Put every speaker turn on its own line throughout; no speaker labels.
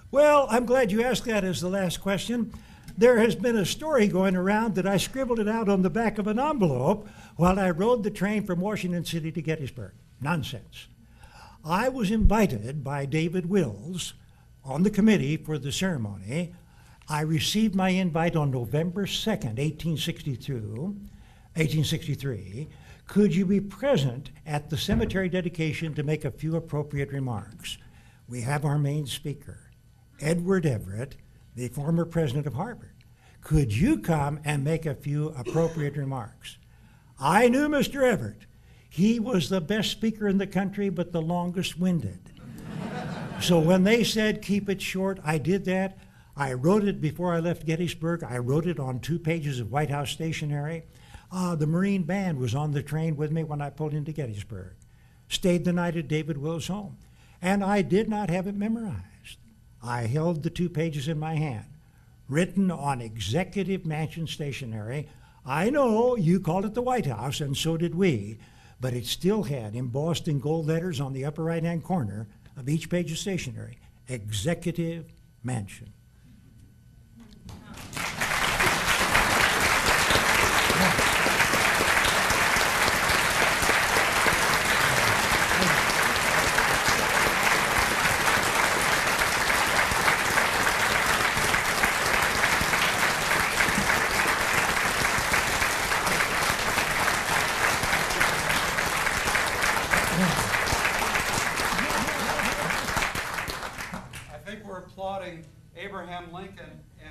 Well, I'm glad you asked that as the last question. There has been a story going around that I scribbled it out on the back of an envelope while I rode the train from Washington City to Gettysburg. Nonsense. I was invited by David Wills on the committee for the ceremony. I received my invite on November 2nd, 1863. Could you be present at the cemetery dedication to make a few appropriate remarks? We have our main speaker, Edward Everett, the former president of Harvard. Could you come and make a few appropriate remarks? I knew Mr. Everett. He was the best speaker in the country, but the longest winded. So when they said keep it short, I did that. I wrote it before I left Gettysburg. I wrote it on 2 pages of White House stationery. The Marine Band was on the train with me when I pulled into Gettysburg. Stayed the night at David Wills' home. And I did not have it memorized. I held the 2 pages in my hand, written on Executive Mansion stationery. I know you called it the White House, and so did we, but it still had embossed in gold letters on the upper right-hand corner of each page of stationery, Executive Mansion.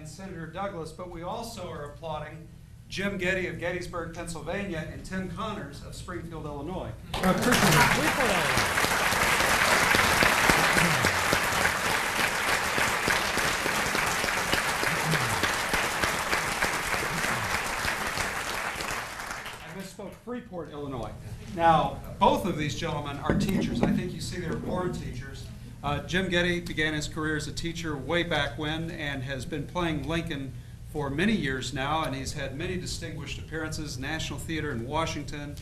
Senator Douglas, but we also are applauding Jim Getty of Gettysburg, Pennsylvania, and Tim Connors of Springfield, Illinois.
I
misspoke, Freeport, Illinois. Now, both of these gentlemen are teachers. I think you see they're born teachers. Jim Getty began his career as a teacher way back when and has been playing Lincoln for many years now, and he's had many distinguished appearances, National Theater in Washington,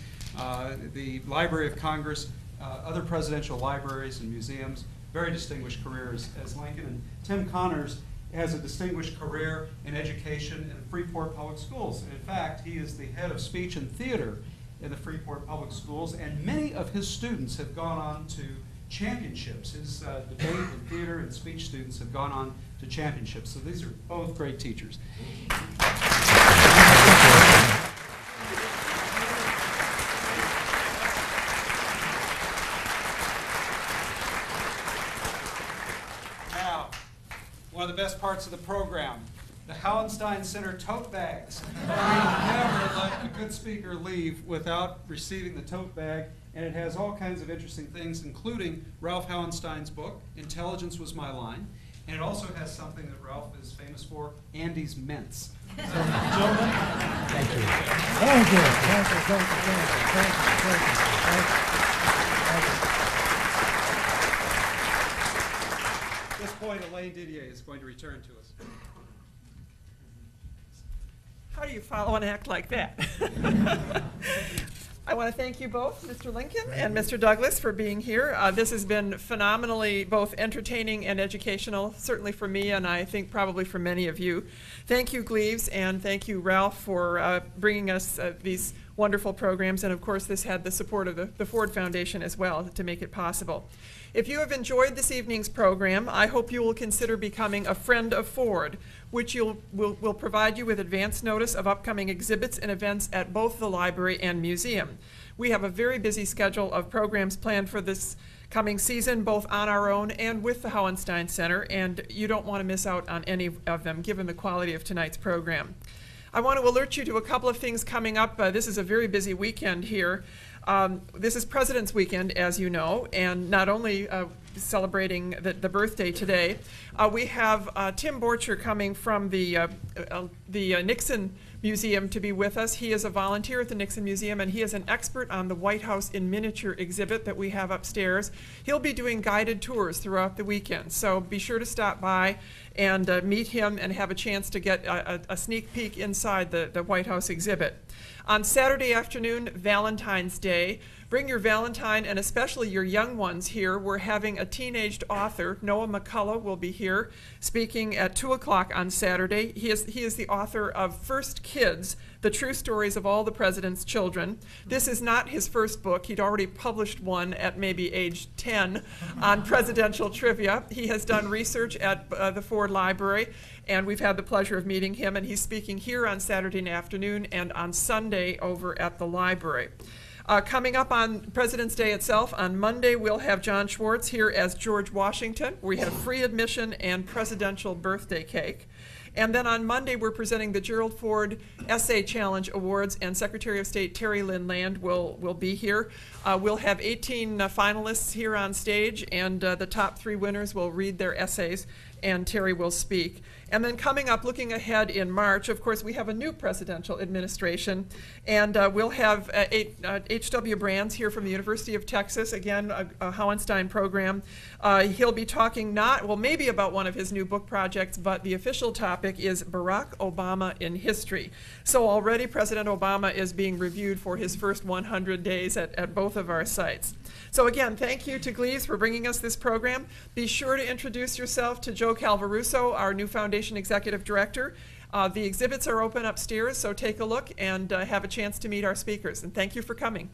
the Library of Congress, other presidential libraries and museums. Very distinguished career as Lincoln. And Tim Connors has a distinguished career in education in the Freeport Public Schools. And in fact, he is the head of speech and theater in the Freeport Public Schools, and many of his students have gone on to championships. His debate and theater and speech students have gone on to championships. So these are both great teachers. Now, one of the best parts of the program, the Hauenstein Center tote bags. We never let a good speaker leave without receiving the tote bag. And it has all kinds of interesting things, including Ralph Hauenstein's book, Intelligence Was My Line. And it also has something that Ralph is famous for, Andy's Mints. So, gentlemen.
Thank you. Thank you. Thank you. Thank you. Thank you. Thank you. Thank you.
At this point, Elaine Didier is going to return to us.
How do you follow an act like that? I want to thank you both, Mr. Lincoln and Mr. Douglas, for being here. This has been phenomenally both entertaining and educational, certainly for me, and I think probably for many of you. Thank you, Gleaves, and thank you, Ralph, for bringing us these wonderful programs. And of course, this had the support of the Ford Foundation as well to make it possible. If you have enjoyed this evening's program, I hope you will consider becoming a friend of Ford, which will provide you with advance notice of upcoming exhibits and events at both the library and museum. We have a very busy schedule of programs planned for this coming season, both on our own and with the Hauenstein Center, and you don't want to miss out on any of them, given the quality of tonight's program. I want to alert you to a couple of things coming up. This is a very busy weekend here. This is President's Weekend, as you know, and not only celebrating the birthday today, we have Tim Borcher coming from the Nixon Museum to be with us. He is a volunteer at the Nixon Museum, and he is an expert on the White House in miniature exhibit that we have upstairs. He'll be doing guided tours throughout the weekend, so be sure to stop by and meet him and have a chance to get a sneak peek inside the White House exhibit. On Saturday afternoon, Valentine's Day, Bring your Valentine and especially your young ones here. We're having a teenaged author, Noah McCullough, will be here speaking at 2 o'clock on Saturday. He is the author of First Kids, The True Stories of All the President's Children. This is not his first book. He'd already published one at maybe age 10 on presidential trivia. He has done research at the Ford Library, and we've had the pleasure of meeting him, and he's speaking here on Saturday afternoon and on Sunday over at the library. Coming up on President's Day itself, on Monday, we'll have John Schwartz here as George Washington. We have free admission and presidential birthday cake. And then on Monday, we're presenting the Gerald Ford Essay Challenge Awards, and Secretary of State Terry Lynn Land will be here. We'll have 18 finalists here on stage, and the top 3 winners will read their essays, and Terry will speak. And then coming up, looking ahead in March, of course, we have a new presidential administration, and we'll have H.W. Brands here from the University of Texas, again, a Hauenstein program. He'll be talking maybe about one of his new book projects, but the official topic is Barack Obama in history. So already President Obama is being reviewed for his first 100 days at both of our sites. So again, thank you to Gleaves for bringing us this program. Be sure to introduce yourself to Joe Calvaruso, our new Foundation Executive Director. The exhibits are open upstairs, so take a look and have a chance to meet our speakers. And thank you for coming.